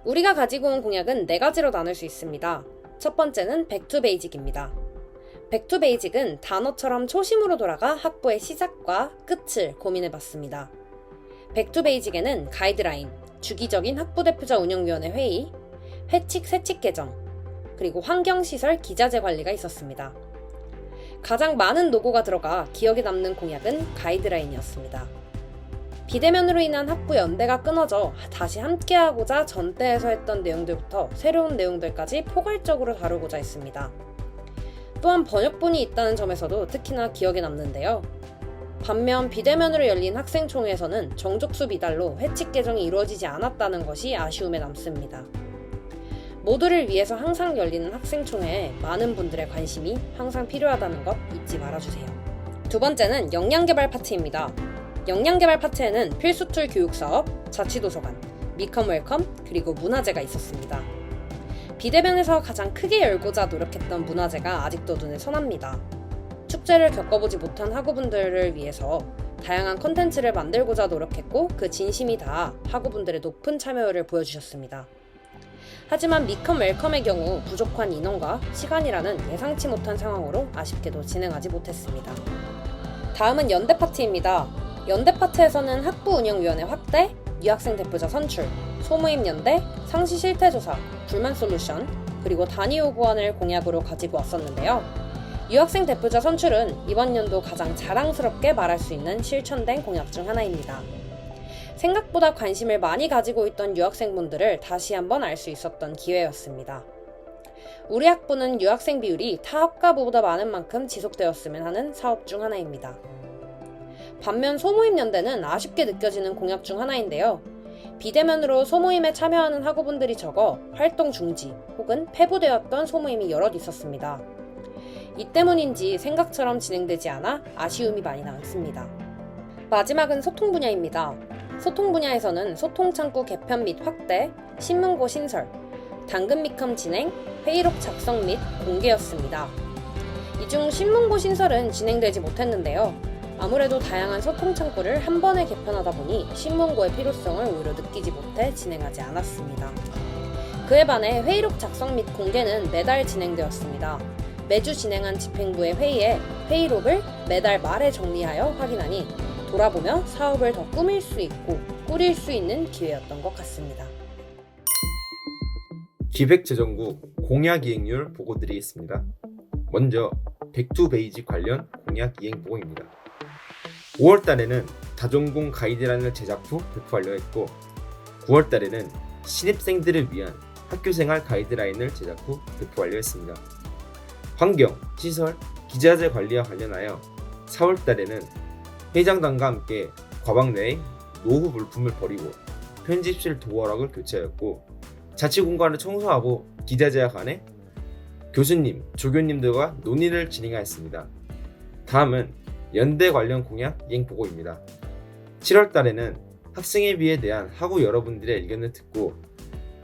우리가 가지고 온 공약은 4가지로 나눌 수 있습니다. 첫 번째는 백투베이직입니다. 백투베이직은 단어처럼 초심으로 돌아가 학부의 시작과 끝을 고민해봤습니다. 백투베이직에는 가이드라인, 주기적인 학부대표자 운영위원회 회의, 회칙, 세칙 개정, 그리고 환경시설 기자재 관리가 있었습니다. 가장 많은 노고가 들어가 기억에 남는 공약은 가이드라인이었습니다. 비대면으로 인한 학부 연대가 끊어져 다시 함께하고자 전대에서 했던 내용들부터 새로운 내용들까지 포괄적으로 다루고자 했습니다. 또한 번역본이 있다는 점에서도 특히나 기억에 남는데요. 반면 비대면으로 열린 학생총회에서는 정족수 미달로 회칙 개정이 이루어지지 않았다는 것이 아쉬움에 남습니다. 모두를 위해서 항상 열리는 학생총회에 많은 분들의 관심이 항상 필요하다는 것 잊지 말아주세요. 두 번째는 역량개발 파트입니다. 역량개발 파트에는 필수툴 교육사업, 자치도서관, 미컴 웰컴, 그리고 문화제가 있었습니다. 비대면에서 가장 크게 열고자 노력했던 문화제가 아직도 눈에 선합니다. 축제를 겪어보지 못한 학우분들을 위해서 다양한 콘텐츠를 만들고자 노력했고 그 진심이 다 학우분들의 높은 참여율을 보여주셨습니다. 하지만 미컴 웰컴의 경우 부족한 인원과 시간이라는 예상치 못한 상황으로 아쉽게도 진행하지 못했습니다. 다음은 연대 파트입니다. 연대 파트에서는 학부운영위원회 확대, 유학생 대표자 선출, 소모임 연대, 상시 실태조사, 불만 솔루션, 그리고 단위 요구안을 공약으로 가지고 왔었는데요. 유학생 대표자 선출은 이번 연도 가장 자랑스럽게 말할 수 있는 실천된 공약 중 하나입니다. 생각보다 관심을 많이 가지고 있던 유학생분들을 다시 한번 알 수 있었던 기회였습니다. 우리 학부는 유학생 비율이 타 학과보다 많은 만큼 지속되었으면 하는 사업 중 하나입니다. 반면 소모임 연대는 아쉽게 느껴지는 공약 중 하나인데요. 비대면으로 소모임에 참여하는 학우분들이 적어 활동 중지 혹은 폐부되었던 소모임이 여럿 있었습니다. 이 때문인지 생각처럼 진행되지 않아 아쉬움이 많이 남습니다. 마지막은 소통 분야입니다. 소통 분야에서는 소통창구 개편 및 확대, 신문고 신설, 당근 미컴 진행, 회의록 작성 및 공개였습니다. 이 중 신문고 신설은 진행되지 못했는데요. 아무래도 다양한 소통창구를 한 번에 개편하다 보니 신문고의 필요성을 오히려 느끼지 못해 진행하지 않았습니다. 그에 반해 회의록 작성 및 공개는 매달 진행되었습니다. 매주 진행한 집행부의 회의에 회의록을 매달 말에 정리하여 확인하니 돌아보며 사업을 더 꾸밀 수 있고 꾸릴 수 있는 기회였던 것 같습니다. 기획재정부 공약 이행률 보고드리겠습니다. 먼저 백투베이직 관련 공약 이행 보고입니다. 5월달에는 다전공 가이드라인을 제작 후 배포 완료했고 9월달에는 신입생들을 위한 학교생활 가이드라인을 제작 후 배포 완료했습니다. 환경, 시설, 기자재 관리와 관련하여 4월달에는 회장단과 함께 과방 내에 노후 물품을 버리고 편집실 도어락을 교체하였고 자치공간을 청소하고 기자재와 관해 교수님, 조교님들과 논의를 진행하였습니다. 다음은 연대 관련 공약 이행 보고입니다. 7월달에는 학생회비에 대한 학우 여러분들의 의견을 듣고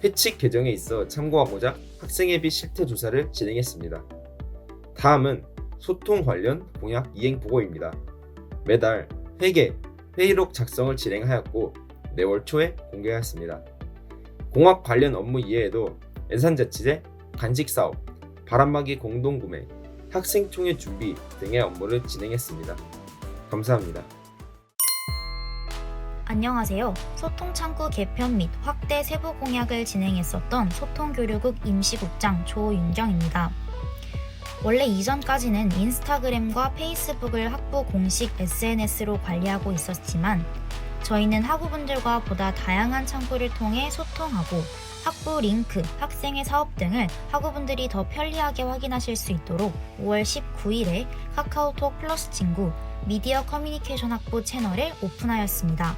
회칙 개정에 있어 참고하고자 학생회비 실태 조사를 진행했습니다. 다음은 소통 관련 공약 이행 보고입니다. 매달 회계, 회의록 작성을 진행하였고 4월 초에 공개하였습니다. 공학 관련 업무 이외에도 예산자치제, 간식사업, 바람막이 공동구매, 학생총회 준비 등의 업무를 진행했습니다. 감사합니다. 안녕하세요. 소통창구 개편 및 확대 세부 공약을 진행했었던 소통교류국 임시국장 조윤경입니다. 원래 이전까지는 인스타그램과 페이스북을 학부 공식 SNS로 관리하고 있었지만 저희는 학우분들과 보다 다양한 창구를 통해 소통하고 학부 링크, 학생의 사업 등을 학우분들이 더 편리하게 확인하실 수 있도록 5월 19일에 카카오톡 플러스 친구 미디어 커뮤니케이션 학부 채널을 오픈하였습니다.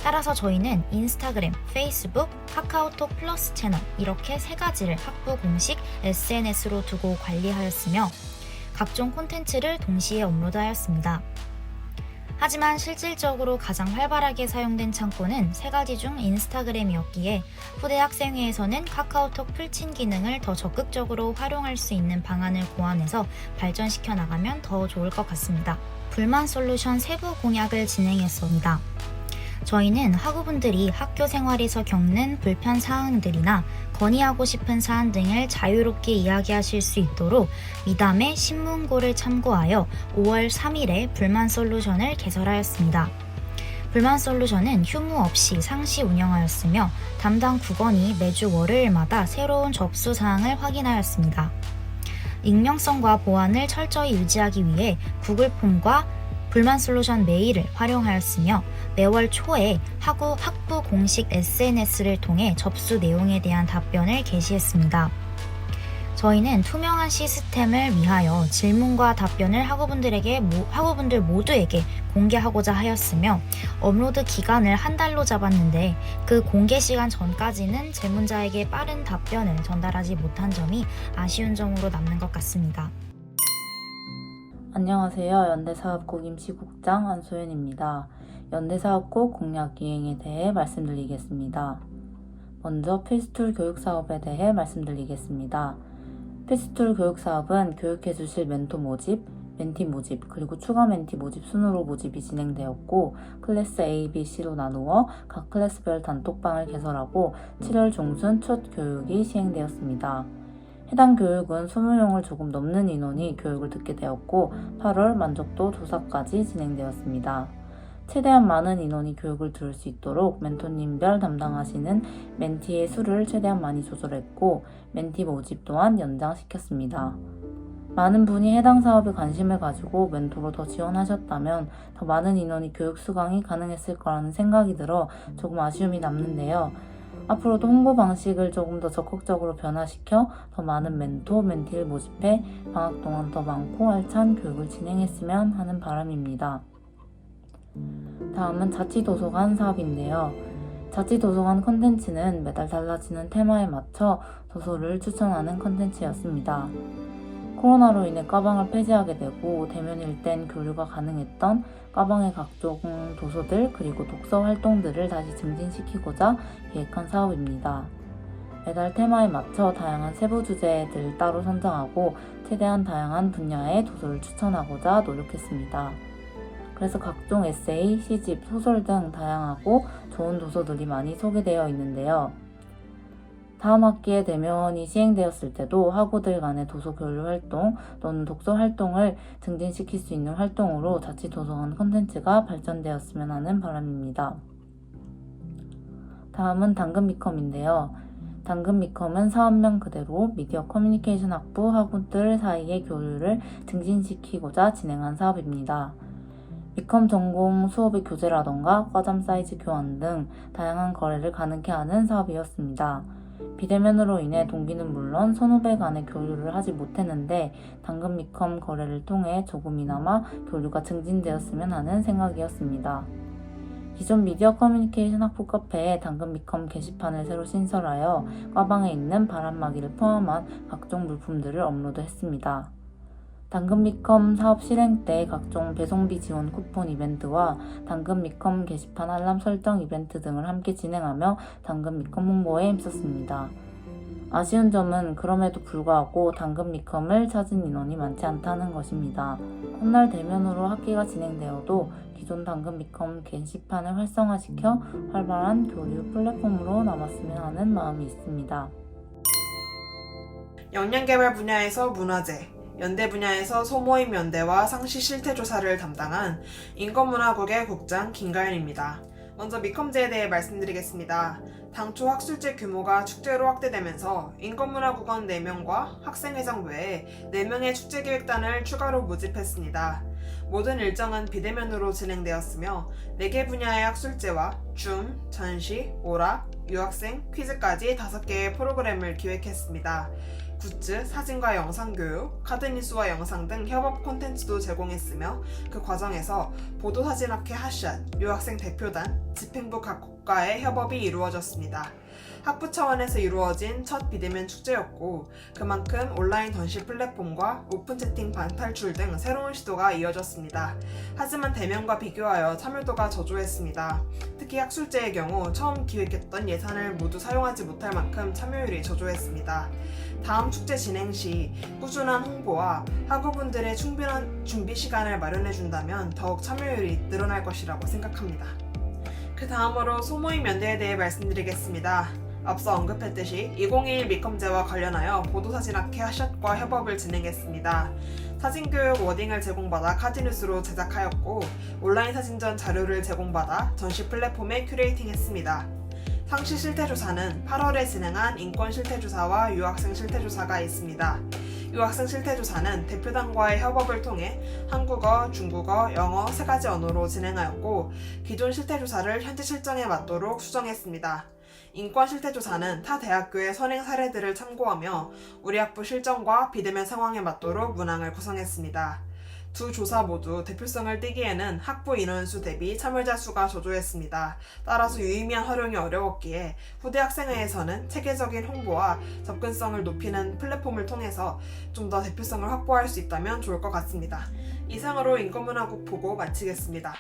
따라서 저희는 인스타그램, 페이스북, 카카오톡 플러스 채널 이렇게 3가지를 학부 공식 SNS로 두고 관리하였으며 각종 콘텐츠를 동시에 업로드하였습니다. 하지만 실질적으로 가장 활발하게 사용된 창구는 3가지 중 인스타그램이었기에 후대 학생회에서는 카카오톡 풀친 기능을 더 적극적으로 활용할 수 있는 방안을 고안해서 발전시켜 나가면 더 좋을 것 같습니다. 불만 솔루션 세부 공약을 진행했습니다. 저희는 학우분들이 학교 생활에서 겪는 불편 사항들이나 건의하고 싶은 사안 등을 자유롭게 이야기하실 수 있도록 미담의 신문고를 참고하여 5월 3일에 불만 솔루션을 개설하였습니다. 불만 솔루션은 휴무 없이 상시 운영하였으며 담당 국원이 매주 월요일마다 새로운 접수 사항을 확인하였습니다. 익명성과 보안을 철저히 유지하기 위해 구글 폼과 불만 솔루션 메일을 활용하였으며 매월 초에 학부 공식 SNS를 통해 접수 내용에 대한 답변을 게시했습니다. 저희는 투명한 시스템을 위하여 질문과 답변을 학우분들 모두에게 공개하고자 하였으며 업로드 기간을 한 달로 잡았는데 그 공개 시간 전까지는 질문자에게 빠른 답변을 전달하지 못한 점이 아쉬운 점으로 남는 것 같습니다. 안녕하세요. 연대사업국 임시국장 안소연입니다. 연대사업국 공약 이행에 대해 말씀드리겠습니다. 먼저 필수툴 교육사업에 대해 말씀드리겠습니다. 필수툴 교육사업은 교육해주실 멘토 모집, 멘티 모집, 그리고 추가 멘티 모집 순으로 모집이 진행되었고 클래스 A, B, C로 나누어 각 클래스별 단톡방을 개설하고 7월 중순 첫 교육이 시행되었습니다. 해당 교육은 20명을 조금 넘는 인원이 교육을 듣게 되었고 8월 만족도 조사까지 진행되었습니다. 최대한 많은 인원이 교육을 들을 수 있도록 멘토님별 담당하시는 멘티의 수를 최대한 많이 조절했고 멘티 모집 또한 연장시켰습니다. 많은 분이 해당 사업에 관심을 가지고 멘토로 더 지원하셨다면 더 많은 인원이 교육 수강이 가능했을 거라는 생각이 들어 조금 아쉬움이 남는데요. 앞으로도 홍보 방식을 조금 더 적극적으로 변화시켜 더 많은 멘토, 멘티를 모집해 방학 동안 더 많고 알찬 교육을 진행했으면 하는 바람입니다. 다음은 자치도서관 사업인데요. 자치도서관 콘텐츠는 매달 달라지는 테마에 맞춰 도서를 추천하는 콘텐츠였습니다. 코로나로 인해 까방을 폐지하게 되고 대면일 땐 교류가 가능했던 까방의 각종 도서들 그리고 독서 활동들을 다시 증진시키고자 계획한 사업입니다. 매달 테마에 맞춰 다양한 세부 주제들을 따로 선정하고 최대한 다양한 분야의 도서를 추천하고자 노력했습니다. 그래서 각종 에세이, 시집, 소설 등 다양하고 좋은 도서들이 많이 소개되어 있는데요. 다음 학기에 대면이 시행되었을 때도 학우들 간의 도서 교류 활동 또는 독서 활동을 증진시킬 수 있는 활동으로 자치도서관 콘텐츠가 발전되었으면 하는 바람입니다. 다음은 당근미컴인데요. 당근미컴은 사업명 그대로 미디어 커뮤니케이션 학부 학우들 사이의 교류를 증진시키고자 진행한 사업입니다. 미컴 전공 수업의 교재라던가 과잠 사이즈 교환 등 다양한 거래를 가능케 하는 사업이었습니다. 비대면으로 인해 동기는 물론 선후배 간의 교류를 하지 못했는데 당근 미컴 거래를 통해 조금이나마 교류가 증진되었으면 하는 생각이었습니다. 기존 미디어 커뮤니케이션 학부 카페에 당근 미컴 게시판을 새로 신설하여 과방에 있는 바람막이를 포함한 각종 물품들을 업로드했습니다. 당근 미컴 사업 실행 때 각종 배송비 지원 쿠폰 이벤트와 당근 미컴 게시판 알람 설정 이벤트 등을 함께 진행하며 당근 미컴 홍보에 힘썼습니다. 아쉬운 점은 그럼에도 불구하고 당근 미컴을 찾은 인원이 많지 않다는 것입니다. 훗날 대면으로 학기가 진행되어도 기존 당근 미컴 게시판을 활성화시켜 활발한 교류 플랫폼으로 남았으면 하는 마음이 있습니다. 역량개발 분야에서 문화재, 연대 분야에서 소모임 연대와 상시 실태조사를 담당한 인권문화국의 국장 김가연입니다. 먼저 미컴제에 대해 말씀드리겠습니다. 당초 학술제 규모가 축제로 확대되면서 인권문화국원 4명과 학생회장 외에 4명의 축제기획단을 추가로 모집했습니다. 모든 일정은 비대면으로 진행되었으며 4개 분야의 학술제와 줌, 전시, 오락, 유학생, 퀴즈까지 5개의 프로그램을 기획했습니다. 굿즈, 사진과 영상 교육, 카드뉴스와 영상 등 협업 콘텐츠도 제공했으며 그 과정에서 보도사진학회 핫샷, 유학생 대표단, 집행부 각 국가의 협업이 이루어졌습니다. 학부 차원에서 이루어진 첫 비대면 축제였고 그만큼 온라인 전시 플랫폼과 오픈 채팅방 탈출 등 새로운 시도가 이어졌습니다. 하지만 대면과 비교하여 참여도가 저조했습니다. 특히 학술제의 경우 처음 기획했던 예산을 모두 사용하지 못할 만큼 참여율이 저조했습니다. 다음 축제 진행 시 꾸준한 홍보와 학우분들의 충분한 준비 시간을 마련해준다면 더욱 참여율이 늘어날 것이라고 생각합니다. 그 다음으로 소모임 연대에 대해 말씀드리겠습니다. 앞서 언급했듯이 2021 미컴제와 관련하여 보도사진학회 핫샷과 협업을 진행했습니다. 사진교육 워딩을 제공받아 카드뉴스로 제작하였고 온라인 사진전 자료를 제공받아 전시 플랫폼에 큐레이팅했습니다. 상시 실태조사는 8월에 진행한 인권 실태조사와 유학생 실태조사가 있습니다. 유학생 실태조사는 대표단과의 협업을 통해 한국어, 중국어, 영어 3가지 언어로 진행하였고 기존 실태조사를 현지 실정에 맞도록 수정했습니다. 인권 실태조사는 타 대학교의 선행 사례들을 참고하며 우리 학부 실정과 비대면 상황에 맞도록 문항을 구성했습니다. 두 조사 모두 대표성을 띠기에는 학부 인원수 대비 참여자 수가 저조했습니다. 따라서 유의미한 활용이 어려웠기에 후대 학생회에서는 체계적인 홍보와 접근성을 높이는 플랫폼을 통해서 좀 더 대표성을 확보할 수 있다면 좋을 것 같습니다. 이상으로 인권문화국 보고 마치겠습니다.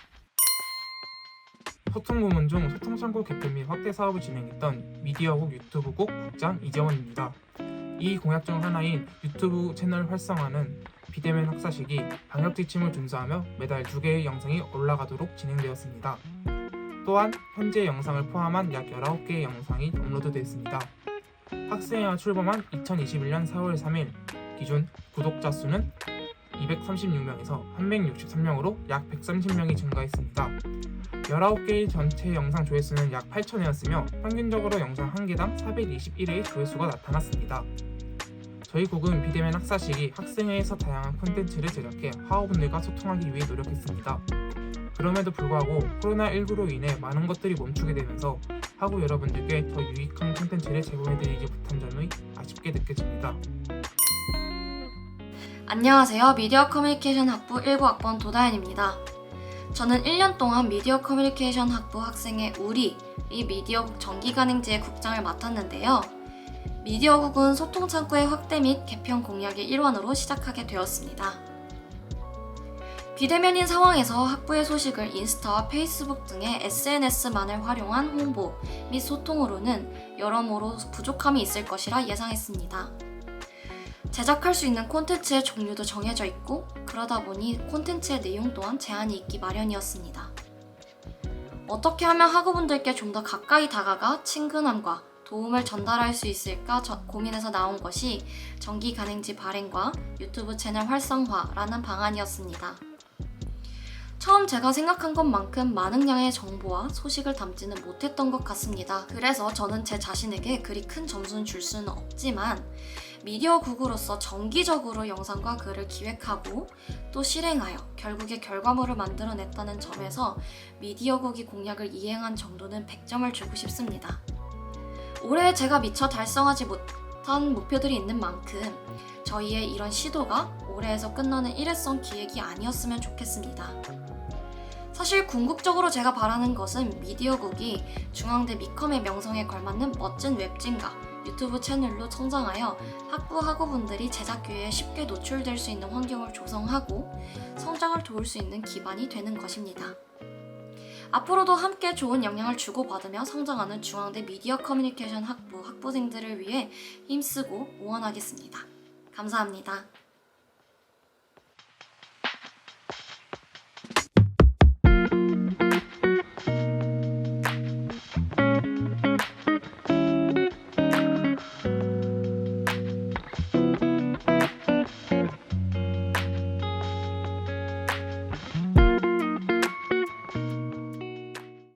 소통부문 중 소통창구 개편 및 확대 사업을 진행했던 미디어국 유튜브국 국장 이재원입니다. 이 공약 중 하나인 유튜브 채널 활성화는 비대면 학사식이 방역 지침을 준수하며 매달 2개의 영상이 올라가도록 진행되었습니다. 또한 현재 영상을 포함한 약 19개의 영상이 업로드되었습니다. 학생회가 출범한 2021년 4월 3일 기준 구독자 수는 236명에서 363명으로 약 130명이 증가했습니다. 19개의 전체 영상 조회수는 약 8,000회였으며 평균적으로 영상 1개당 421회의 조회수가 나타났습니다. 저희 국은 비대면 학사식이 학생회에서 다양한 콘텐츠를 제작해 학우분들과 소통하기 위해 노력했습니다. 그럼에도 불구하고 코로나19로 인해 많은 것들이 멈추게 되면서 학우 여러분들께 더 유익한 콘텐츠를 제공해드리지 못한 점이 아쉽게 느껴집니다. 안녕하세요. 미디어 커뮤니케이션 학부 19학번 도다현입니다. 저는 1년 동안 미디어 커뮤니케이션 학부 학생의 우리 이 미디어국 정기간행제의 국장을 맡았는데요. 미디어국은 소통창구의 확대 및 개편 공약의 일환으로 시작하게 되었습니다. 비대면인 상황에서 학부의 소식을 인스타와 페이스북 등의 SNS만을 활용한 홍보 및 소통으로는 여러모로 부족함이 있을 것이라 예상했습니다. 제작할 수 있는 콘텐츠의 종류도 정해져 있고 그러다 보니 콘텐츠의 내용 또한 제한이 있기 마련이었습니다. 어떻게 하면 학우분들께 좀 더 가까이 다가가 친근함과 도움을 전달할 수 있을까 고민해서 나온 것이 정기 간행지 발행과 유튜브 채널 활성화라는 방안이었습니다. 처음 제가 생각한 것만큼 많은 양의 정보와 소식을 담지는 못했던 것 같습니다. 그래서 저는 제 자신에게 그리 큰 점수는 줄 수는 없지만 미디어국으로서 정기적으로 영상과 글을 기획하고 또 실행하여 결국에 결과물을 만들어냈다는 점에서 미디어국이 공약을 이행한 정도는 100점을 주고 싶습니다. 올해 제가 미처 달성하지 못한 목표들이 있는 만큼 저희의 이런 시도가 올해에서 끝나는 일회성 기획이 아니었으면 좋겠습니다. 사실 궁극적으로 제가 바라는 것은 미디어국이 중앙대 미컴의 명성에 걸맞는 멋진 웹진과 유튜브 채널로 성장하여 학부 학우분들이 제작 기회에 쉽게 노출될 수 있는 환경을 조성하고 성장을 도울 수 있는 기반이 되는 것입니다. 앞으로도 함께 좋은 영향을 주고받으며 성장하는 중앙대 미디어 커뮤니케이션 학부 학부생들을 위해 힘쓰고 응원하겠습니다. 감사합니다.